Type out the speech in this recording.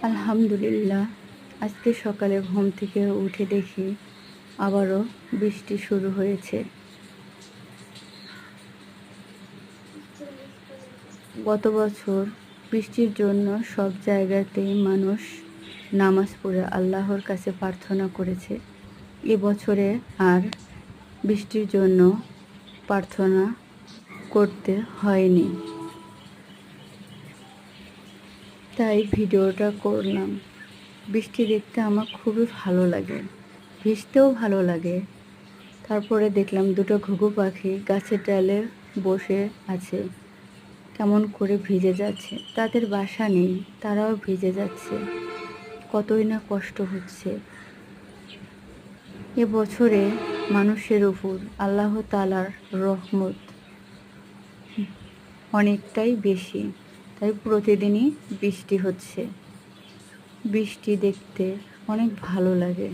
আলহামদুলিল্লাহ, আজকে সকালে ঘুম থেকে উঠে দেখি আবারও বৃষ্টি শুরু হয়েছে। গত বছর বৃষ্টির জন্য সব জায়গাতেই মানুষ নামাজ পড়ে আল্লাহর কাছে প্রার্থনা করেছে। এবছরে আর বৃষ্টির জন্য প্রার্থনা করতে হয়নি, তাই ভিডিওটা করলাম। বৃষ্টি দেখতে আমার খুবই ভালো লাগে, ভিজতেও ভালো লাগে। তারপরে দেখলাম দুটো ঘুঘু পাখি গাছের ডালে বসে আছে, কেমন করে ভিজে যাচ্ছে। তাদের বাসা নেই, তারাও ভিজে যাচ্ছে, কতই না কষ্ট হচ্ছে। এবছরে মানুষের উপর আল্লাহ তাআলার রহমত অনেকটাই বেশি, তাই প্রতিদিনই বৃষ্টি হচ্ছে। বৃষ্টি দেখতে অনেক ভালো লাগে।